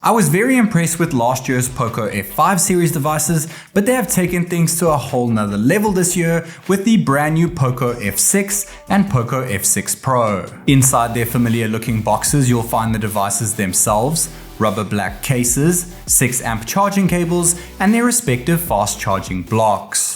I was very impressed with last year's Poco F5 series devices, but they have taken things to a whole nother level this year with the brand new Poco F6 and Poco F6 Pro. Inside their familiar looking boxes, you'll find the devices themselves, rubber black cases, 6 amp charging cables, and their respective fast charging blocks.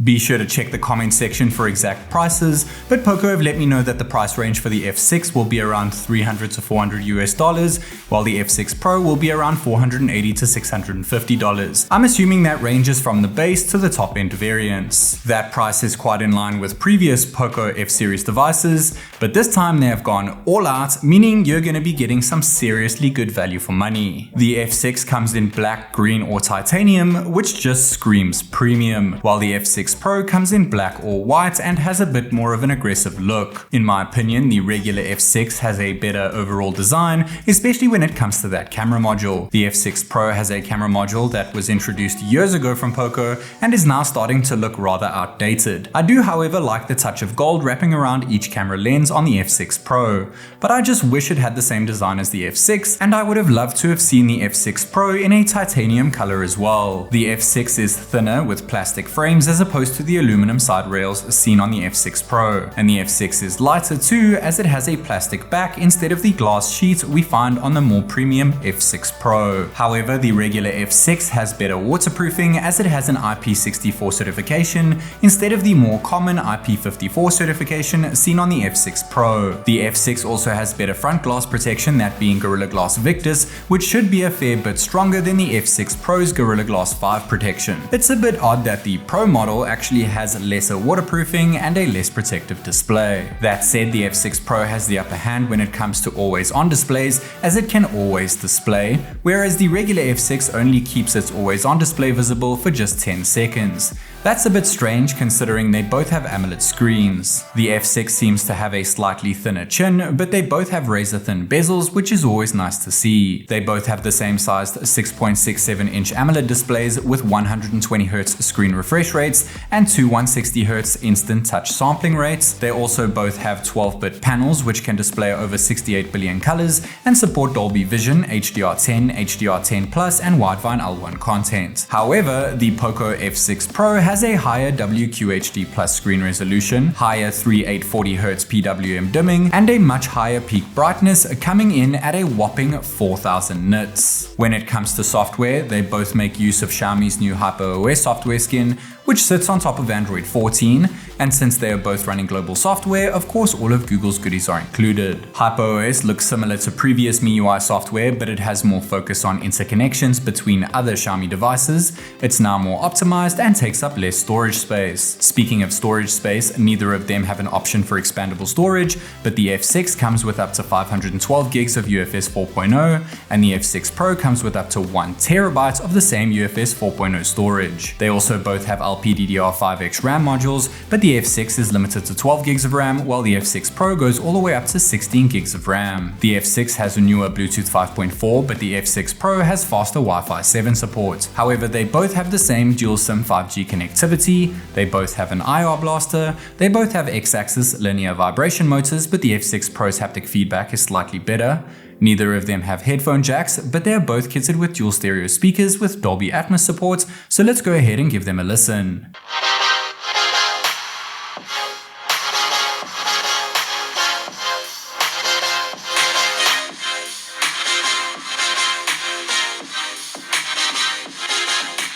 Be sure to check the comment section for exact prices, but Poco have let me know that the price range for the F6 will be around $300 to $400 while the F6 Pro will be around $480 to $650. I'm assuming that ranges from the base to the top end variants. That price is quite in line with previous Poco F series devices, but this time they have gone all out, meaning you're going to be getting some seriously good value for money. The F6 comes in black, green or titanium, which just screams premium, while the F6 Pro comes in black or white and has a bit more of an aggressive look. In my opinion, the regular F6 has a better overall design, especially when it comes to that camera module. The F6 Pro has a camera module that was introduced years ago from Poco and is now starting to look rather outdated. I do, however, like the touch of gold wrapping around each camera lens on the F6 Pro, but I just wish it had the same design as the F6, and I would have loved to have seen the F6 Pro in a titanium color as well. The F6 is thinner with plastic frames as opposed to the aluminum side rails seen on the F6 Pro, and the F6 is lighter too, as it has a plastic back instead of the glass sheet we find on the more premium F6 Pro. However, the regular F6 has better waterproofing as it has an IP64 certification instead of the more common IP54 certification seen on the F6 Pro. The F6 also has better front glass protection, that being Gorilla Glass Victus, which should be a fair bit stronger than the F6 Pro's Gorilla Glass 5 protection. It's a bit odd that the Pro model actually has lesser waterproofing and a less protective display. That said, the F6 Pro has the upper hand when it comes to always on displays, as it can always display, whereas the regular F6 only keeps its always on display visible for just 10 seconds. That's a bit strange considering they both have AMOLED screens. The F6 seems to have a slightly thinner chin, but they both have razor thin bezels, which is always nice to see. They both have the same sized 6.67 inch AMOLED displays with 120Hz screen refresh rates and two 160Hz instant touch sampling rates. They also both have 12-bit panels which can display over 68 billion colors and support Dolby Vision, HDR10, HDR10+, and Widevine L1 content. However, the Poco F6 Pro has a higher WQHD+ screen resolution, higher 3840Hz PWM dimming, and a much higher peak brightness, coming in at a whopping 4000 nits. When it comes to software, they both make use of Xiaomi's new HyperOS software skin, which sits on top of Android 14, and since they are both running global software, of course all of Google's goodies are included. HyperOS looks similar to previous MIUI software, but it has more focus on interconnections between other Xiaomi devices. It's now more optimized and takes up less storage space. Speaking of storage space, neither of them have an option for expandable storage, but the F6 comes with up to 512 gigs of UFS 4.0, and the F6 Pro comes with up to 1 terabyte of the same UFS 4.0 storage. They also both have LPDDR5X RAM modules, but the F6 is limited to 12 gigs of RAM, while the F6 Pro goes all the way up to 16 gigs of RAM. The F6 has a newer Bluetooth 5.4, but the F6 Pro has faster Wi-Fi 7 support. However, they both have the same dual SIM 5G connectivity, they both have an IR blaster, they both have X-axis linear vibration motors, but the F6 Pro's haptic feedback is slightly better. Neither of them have headphone jacks, but they are both kitted with dual stereo speakers with Dolby Atmos support, so let's go ahead and give them a listen.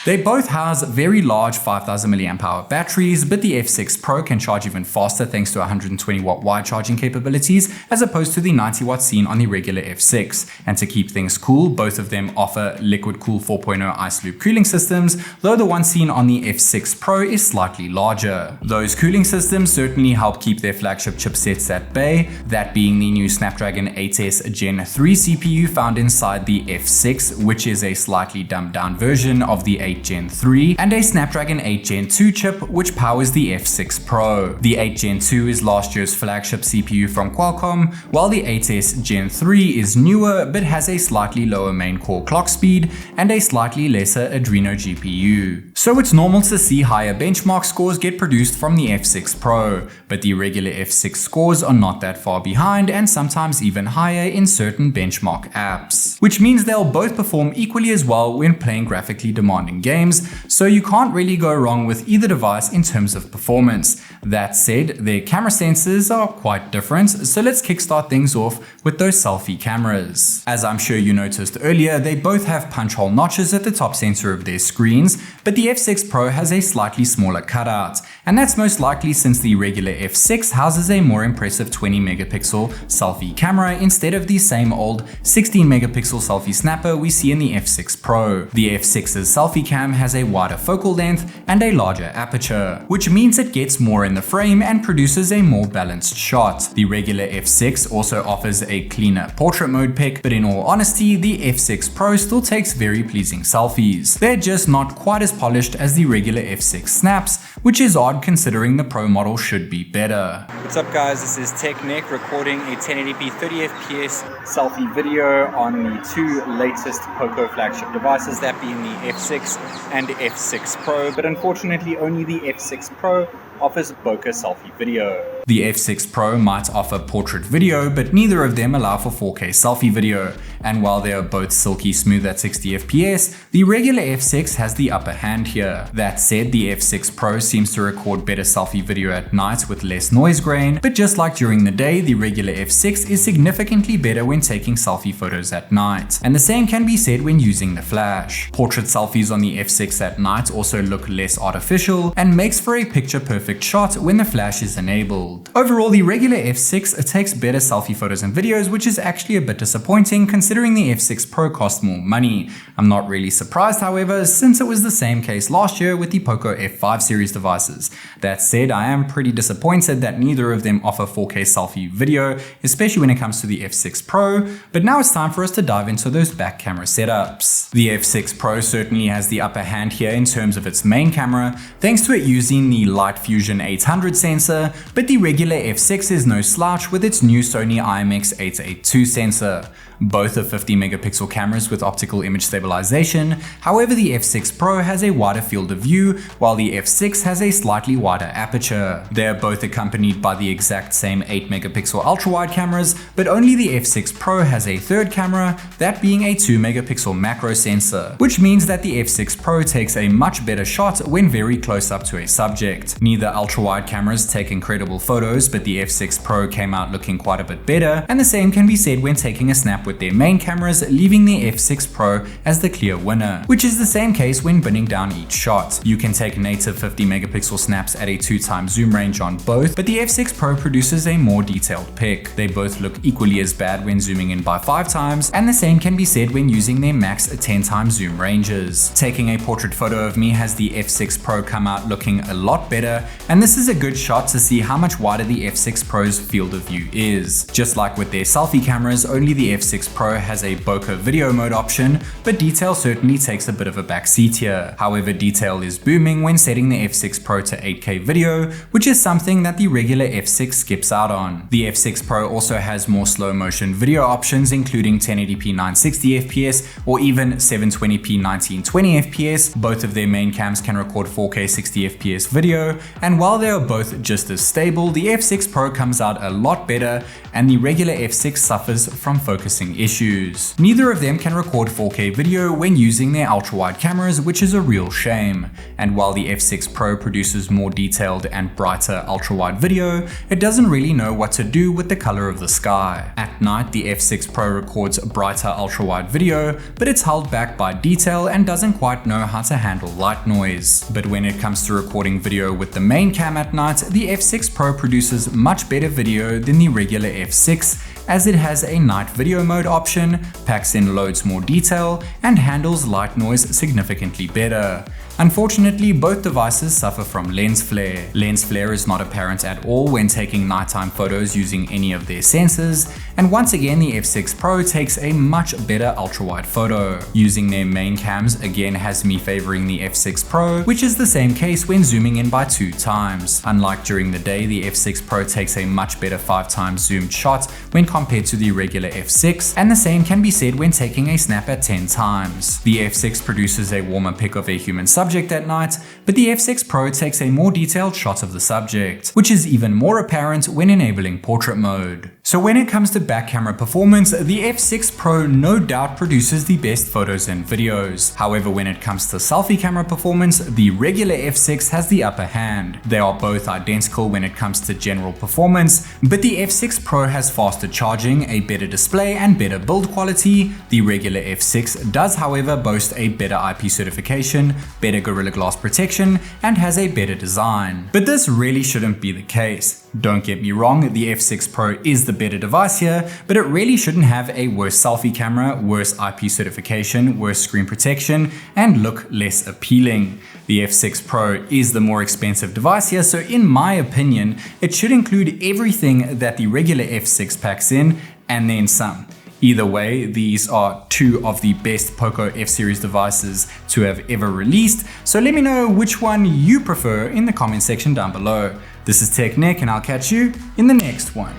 They both house very large 5000 mAh batteries, but the F6 Pro can charge even faster thanks to 120 watt wide charging capabilities as opposed to the 90 watt seen on the regular F6. And to keep things cool, both of them offer liquid cool 4.0 ice loop cooling systems, though the one seen on the F6 Pro is slightly larger. Those cooling systems certainly help keep their flagship chipsets at bay, that being the new Snapdragon 8S Gen 3 CPU found inside the F6, which is a slightly dumbed down version of the 8 Gen 3, and a Snapdragon 8 Gen 2 chip which powers the F6 Pro. The 8 Gen 2 is last year's flagship CPU from Qualcomm Qualcomm, while the 8S Gen 3 is newer but has a slightly lower main core clock speed and a slightly lesser Adreno GPU. So it's normal to see higher benchmark scores get produced from the F6 Pro, but the regular F6 scores are not that far behind and sometimes even higher in certain benchmark apps, which means they'll both perform equally as well when playing graphically demanding games, so you can't really go wrong with either device in terms of performance. That said, their camera sensors are quite different, so let's kickstart things off with those selfie cameras. As I'm sure you noticed earlier, they both have punch hole notches at the top center of their screens, but the F6 Pro has a slightly smaller cutout, and that's most likely since the regular F6 houses a more impressive 20 megapixel selfie camera instead of the same old 16 megapixel selfie snapper we see in the F6 Pro. The F6's selfie cam has a wider focal length and a larger aperture, which means it gets more in the frame and produces a more balanced shot. The regular F6 also offers a cleaner portrait mode pic, but in all honesty, the F6 Pro still takes very pleasing selfies. They're just not quite as polished as the regular F6 snaps, which is odd considering the Pro model should be better. What's up guys, this is TechNick recording a 1080p 30fps selfie video on the two latest Poco flagship devices, that being the F6 and F6 Pro, but unfortunately only the F6 Pro offers bokeh selfie video. The F6 Pro might offer portrait video, but neither of them allow for 4K selfie video, and while they are both silky smooth at 60 FPS, the regular F6 has the upper hand here. That said, the F6 Pro seems to record better selfie video at night with less noise grain, but just like during the day, the regular F6 is significantly better when taking selfie photos at night, and the same can be said when using the flash. Portrait selfies on the F6 at night also look less artificial and makes for a picture-perfect shot when the flash is enabled. Overall, the regular F6 takes better selfie photos and videos, which is actually a bit disappointing considering the F6 Pro cost more money. I'm not really surprised, however, since it was the same case last year with the Poco F5 series devices. That said, I am pretty disappointed that neither of them offer 4K selfie video, especially when it comes to the F6 Pro, but now it's time for us to dive into those back camera setups. The F6 Pro certainly has the upper hand here in terms of its main camera, thanks to it using the Light Fusion 800 sensor, but the regular F6 is no slouch with its new Sony IMX882 sensor. Both are 50 megapixel cameras with optical image stabilization, however the F6 Pro has a wider field of view, while the F6 has a slightly wider aperture. They are both accompanied by the exact same 8 megapixel ultra-wide cameras, but only the F6 Pro has a third camera, that being a 2 megapixel macro sensor, which means that the F6 Pro takes a much better shot when very close up to a subject. Neither ultra-wide cameras take incredible photos, but the F6 Pro came out looking quite a bit better, and the same can be said when taking a snap with their main cameras, leaving the F6 Pro as the clear winner, which is the same case when binning down each shot. You can take native 50 megapixel snaps at a 2x zoom range on both, but the F6 Pro produces a more detailed pic. They both look equally as bad when zooming in by 5x, and the same can be said when using their max 10x zoom ranges. Taking a portrait photo of me has the F6 Pro come out looking a lot better, and this is a good shot to see how much wider the F6 Pro's field of view is. Just like with their selfie cameras, only the F6 Pro has a bokeh video mode option, but detail certainly takes a bit of a backseat here. However, detail is booming when setting the F6 Pro to 8K video, which is something that the regular F6 skips out on. The F6 Pro also has more slow motion video options, including 1080p 960 FPS or even 720p 1920 FPS. Both of their main cams can record 4K 60 FPS video, and while they are both just as stable, the F6 Pro comes out a lot better, and the regular F6 suffers from focusing issues. Neither of them can record 4K video when using their ultra-wide cameras, which is a real shame. And while the F6 Pro produces more detailed and brighter ultra-wide video, it doesn't really know what to do with the color of the sky. At night, the F6 Pro records brighter ultra-wide video, but it's held back by detail and doesn't quite know how to handle light noise. But when it comes to recording video with the main cam at night, the F6 Pro produces much better video than the regular F6, as it has a night video mode option, packs in loads more detail, and handles light noise significantly better. Unfortunately, both devices suffer from lens flare. Lens flare is not apparent at all when taking nighttime photos using any of their sensors, and once again the F6 Pro takes a much better ultra-wide photo. Using their main cams again has me favoring the F6 Pro, which is the same case when zooming in by 2 times. Unlike during the day, the F6 Pro takes a much better 5 times zoomed shot when compared to the regular F6, and the same can be said when taking a snap at 10 times. The F6 produces a warmer pic of a human subject at night, but the F6 Pro takes a more detailed shot of the subject, which is even more apparent when enabling portrait mode. So when it comes to back camera performance, the F6 Pro no doubt produces the best photos and videos. However, when it comes to selfie camera performance, the regular F6 has the upper hand. They are both identical when it comes to general performance, but the F6 Pro has faster charging, a better display, and better build quality. The regular F6 does, however, boast a better IP certification, better Gorilla Glass protection, and has a better design. But this really shouldn't be the case. Don't get me wrong, the F6 Pro is the better device here, but it really shouldn't have a worse selfie camera, worse IP certification, worse screen protection, and look less appealing. The F6 Pro is the more expensive device here, so in my opinion, it should include everything that the regular F6 packs in, and then some. Either way, these are 2 of the best Poco F-series devices to have ever released, so let me know which one you prefer in the comment section down below. This is TechNick, and I'll catch you in the next one.